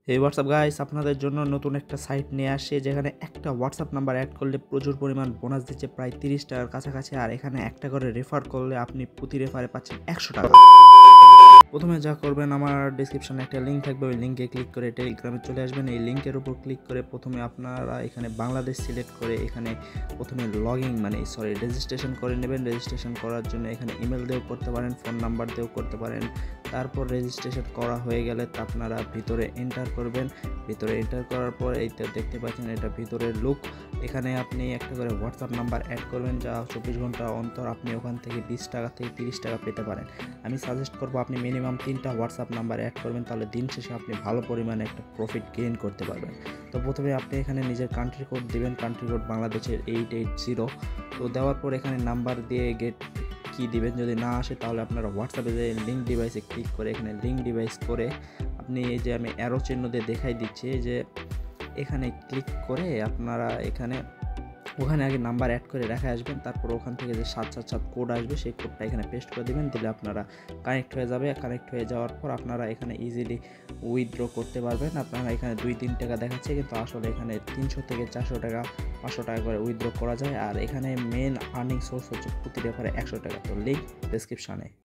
এই WhatsApp guys আপনাদের জন্য নতুন একটা সাইট নিয়ে আসে যেখানে একটা হোয়াটসঅ্যাপ নাম্বার অ্যাড করলে প্রচুর পরিমাণ বোনাস দিচ্ছে প্রায় 30 টাকার কাছাকাছি। আর এখানে একটা করে রেফার করলে আপনি প্রতি রেফারে পাচ্ছেন 100 টাকা। প্রথমে যা করবেন, আমার ডিসক্রিপশনে একটা লিঙ্ক থাকবে, ওই লিঙ্কে ক্লিক করে টেলিগ্রামে চলে আসবেন। এই লিঙ্কের উপর ক্লিক করে প্রথমে আপনারা এখানে বাংলাদেশ সিলেক্ট করে এখানে প্রথমে রেজিস্ট্রেশন করে নেবেন। রেজিস্ট্রেশন করার জন্য এখানে ইমেল দিয়েও করতে পারেন, ফোন নাম্বার দিয়েও করতে পারেন। তারপর রেজিস্ট্রেশন করা হয়ে গেলে তা আপনারা ভিতরে এন্টার করবেন। ভিতরে এন্টার করার পর এইটা দেখতে পাচ্ছেন, এটা ভিতরের লুক। এখানে আপনি একটা করে হোয়াটসঅ্যাপ নাম্বার অ্যাড করবেন, যা 24 ঘন্টা অন্তর আপনি ওখান থেকে 20 টাকা থেকে 30 টাকা পেতে পারেন। আমি সাজেস্ট করবো আপনি মিনিমাম 3টা হোয়াটসঅ্যাপ নাম্বার অ্যাড করবেন, তাহলে দিন শেষে আপনি ভালো পরিমাণে একটা প্রফিট গেইন করতে পারবেন। তো প্রথমে আপনি এখানে নিজের কান্ট্রি কোড দিবেন, কান্ট্রি কোড বাংলাদেশের 880। তো দেওয়ার পর এখানে নাম্বার দিয়ে গেট কি দিবেন, যদি না আসে তাহলে আপনারা হোয়াটসঅ্যাপে যে লিঙ্ক ডিভাইসে ক্লিক করে এখানে লিঙ্ক ডিভাইস করে আপনি এই যে আমি অ্যারো চিহ্ন দিয়ে দেখাই দিচ্ছি যে এখানে ক্লিক করে আপনারা ওখানে আগে নাম্বার অ্যাড করে রেখে আসবেন। তারপর ওখান থেকে যে 777 কোড আসবে সেই কোডটা এখানে পেস্ট করে দেবেন, দিলে আপনারা কানেক্ট হয়ে যাবে। কানেক্ট হয়ে যাওয়ার পর আপনারা এখানে ইজিলি উইথড্র করতে পারবেন। আপনারা এখানে 2-3 টাকা দেখাচ্ছে, কিন্তু আসলে এখানে 300 থেকে 400 টাকা 500 টাকা করে উইথড্র করা যায়। আর এখানে মেন আর্নিং সোর্স হচ্ছে প্রতি রেফারে 100 টাকা। তো লিঙ্ক ডেসক্রিপশানে।